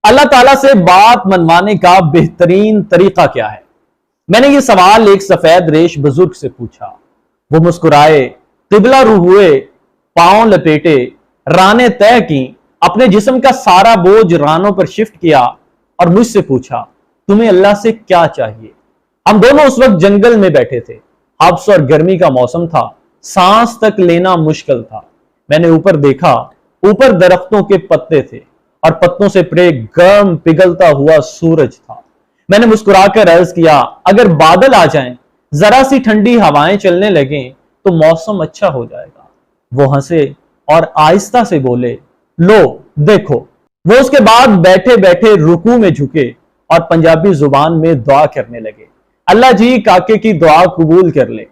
اللہ تعالیٰ سے بات منوانے کا بہترین طریقہ کیا ہے؟ میں نے یہ سوال ایک سفید ریش بزرگ سے پوچھا۔ وہ مسکرائے، قبلہ رو ہوئے، پاؤں لپیٹے، رانے طے کی، اپنے جسم کا سارا بوجھ رانوں پر شفٹ کیا اور مجھ سے پوچھا، تمہیں اللہ سے کیا چاہیے؟ ہم دونوں اس وقت جنگل میں بیٹھے تھے، حبس اور گرمی کا موسم تھا، سانس تک لینا مشکل تھا۔ میں نے اوپر دیکھا، اوپر درختوں کے پتے تھے اور پتوں سے پرے گرم پگھلتا ہوا سورج تھا۔ میں نے مسکرا کر عرض کیا، اگر بادل آ جائیں، ذرا سی ٹھنڈی ہوائیں چلنے لگیں تو موسم اچھا ہو جائے گا۔ وہ ہنسے اور آہستہ سے بولے، لو دیکھو۔ وہ اس کے بعد بیٹھے بیٹھے رکوع میں جھکے اور پنجابی زبان میں دعا کرنے لگے، اللہ جی کاکے کی دعا قبول کر لے،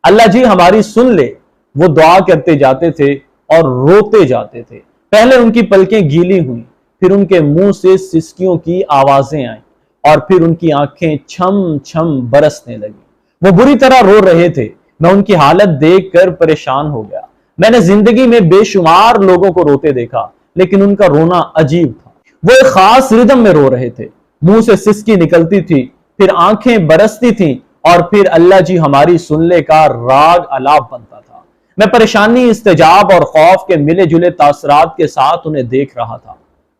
اللہ جی ہماری سن لے۔ وہ دعا کرتے جاتے تھے اور روتے جاتے تھے۔ پہلے ان کی پلکیں گیلی ہوئیں، پھر ان کے منہ سے سسکیوں کی آوازیں آئیں اور پھر ان کی آنکھیں چھم چھم برسنے لگیں۔ وہ بری طرح رو رہے تھے۔ میں ان کی حالت دیکھ کر پریشان ہو گیا۔ میں نے زندگی میں بے شمار لوگوں کو روتے دیکھا، لیکن ان کا رونا عجیب تھا۔ وہ ایک خاص ردم میں رو رہے تھے، منہ سے سسکی نکلتی تھی، پھر آنکھیں برستی تھیں اور پھر اللہ جی ہماری سن لے کا راگ الاپ بنتا تھا۔ میں پریشانی، استجاب اور خوف کے ملے جلے تاثرات کے ساتھ انہیں دیکھ رہا تھا۔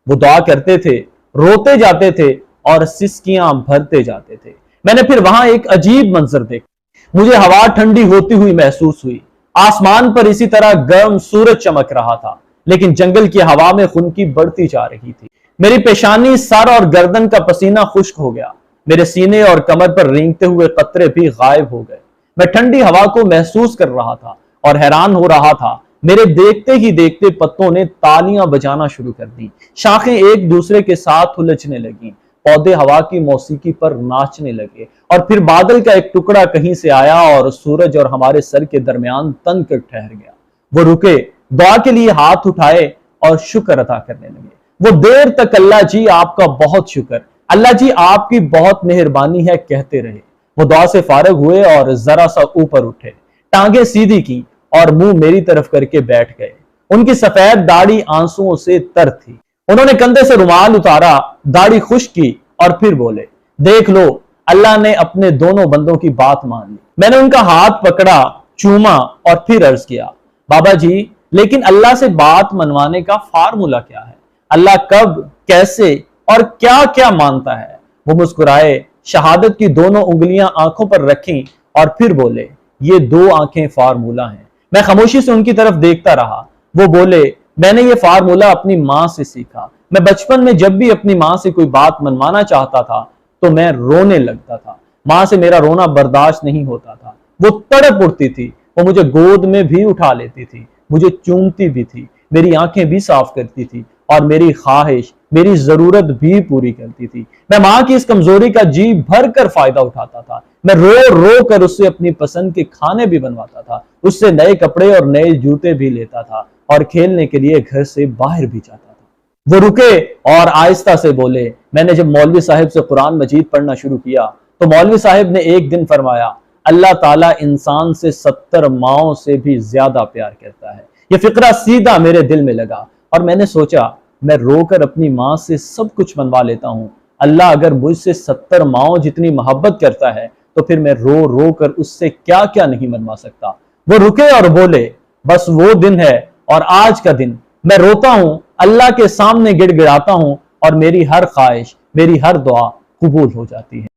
وہ دعا کرتے تھے، روتے جاتے تھے اور سسکیاں بھرتے جاتے تھے۔ میں نے پھر وہاں ایک عجیب منظر دیکھا۔ مجھے ہوا ٹھنڈی ہوتی ہوئی محسوس ہوئی۔ آسمان پر اسی طرح گرم سورج چمک رہا تھا، لیکن جنگل کی ہوا میں خنکی بڑھتی جا رہی تھی۔ میری پیشانی، سر اور گردن کا پسینہ خشک ہو گیا۔ میرے سینے اور کمر پر رینگتے ہوئے قطرے بھی غائب ہو گئے۔ میں ٹھنڈی ہوا کو محسوس کر رہا تھا اور حیران ہو رہا تھا۔ میرے دیکھتے ہی دیکھتے پتوں نے تالیاں بجانا شروع کر دی، شاخیں ایک دوسرے کے ساتھ الجھنے لگیں، پودے ہوا کی موسیقی پر ناچنے لگے، اور پھر بادل کا ایک ٹکڑا کہیں سے آیا اور سورج اور ہمارے سر کے درمیان تن کر ٹھہر گیا۔ وہ رکے، دعا کے لیے ہاتھ اٹھائے اور شکر ادا کرنے لگے۔ وہ دیر تک اللہ جی آپ کا بہت شکر، اللہ جی آپ کی بہت مہربانی ہے کہتے رہے۔ وہ دعا سے فارغ ہوئے اور ذرا سا اوپر اٹھے، ٹانگیں سیدھی کی اور منہ میری طرف کر کے بیٹھ گئے۔ ان کی سفید داڑھی آنسوؤں سے تر تھی۔ انہوں نے کندھے سے رومال اتارا، داڑھی خشک کی اور پھر بولے، دیکھ لو اللہ نے اپنے دونوں بندوں کی بات مان لی۔ میں نے ان کا ہاتھ پکڑا، چوما اور پھر عرض کیا، بابا جی لیکن اللہ سے بات منوانے کا فارمولا کیا ہے؟ اللہ کب، کیسے اور کیا کیا مانتا ہے؟ وہ مسکرائے، شہادت کی دونوں انگلیاں آنکھوں پر رکھیں اور پھر بولے، یہ دو آنکھیں فارمولا ہیں۔ میں خاموشی سے ان کی طرف دیکھتا رہا۔ وہ بولے، میں نے یہ فارمولا اپنی ماں سے سیکھا۔ میں بچپن میں جب بھی اپنی ماں سے کوئی بات منوانا چاہتا تھا تو میں رونے لگتا تھا۔ ماں سے میرا رونا برداشت نہیں ہوتا تھا۔ وہ تڑپ اٹھتی تھی، وہ مجھے گود میں بھی اٹھا لیتی تھی، مجھے چومتی بھی تھی، میری آنکھیں بھی صاف کرتی تھی اور میری خواہش، میری ضرورت بھی پوری کرتی تھی۔ میں ماں کی اس کمزوری کا جی بھر کر فائدہ اٹھاتا تھا۔ میں رو رو کر اس سے اپنی پسند کے کھانے بھی بنواتا تھا، اس سے نئے کپڑے اور نئے جوتے بھی لیتا تھا اور کھیلنے کے لیے گھر سے باہر بھی جاتا تھا۔ وہ رکے اور آہستہ سے بولے، میں نے جب مولوی صاحب سے قرآن مجید پڑھنا شروع کیا تو مولوی صاحب نے ایک دن فرمایا، اللہ تعالیٰ انسان سے 70 ماؤں سے بھی زیادہ پیار کرتا ہے۔ یہ فقرہ سیدھا میرے دل میں لگا اور میں نے سوچا، میں رو کر اپنی ماں سے سب کچھ منوا لیتا ہوں، اللہ اگر مجھ سے 70 ماؤں جتنی محبت کرتا ہے تو پھر میں رو رو کر اس سے کیا کیا نہیں منوا سکتا۔ وہ رکے اور بولے، بس وہ دن ہے اور آج کا دن، میں روتا ہوں، اللہ کے سامنے گڑ گڑاتا ہوں اور میری ہر خواہش، میری ہر دعا قبول ہو جاتی ہے۔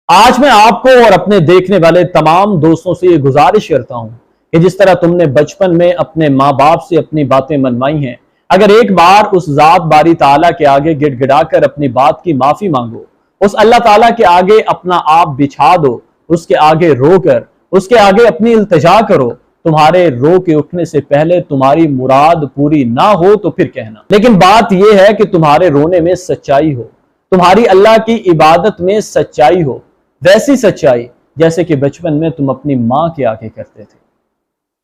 آج میں آپ کو اور اپنے دیکھنے والے تمام دوستوں سے یہ گزارش کرتا ہوں کہ جس طرح تم نے بچپن میں اپنے ماں باپ سے اپنی باتیں منوائی ہیں، اگر ایک بار اس ذات باری تعالیٰ کے آگے گڑ گڑا کر اپنی بات کی معافی مانگو، اس اللہ تعالیٰ کے آگے اپنا آپ بچھا دو، اس کے آگے رو کر، اس کے آگے اپنی التجا کرو، تمہارے رو کے اٹھنے سے پہلے تمہاری مراد پوری نہ ہو تو پھر کہنا، لیکن بات یہ ہے کہ تمہارے رونے میں سچائی ہو، تمہاری اللہ کی عبادت میں سچائی ہو، ویسی سچائی جیسے کہ بچپن میں تم اپنی ماں کے آگے کرتے تھے۔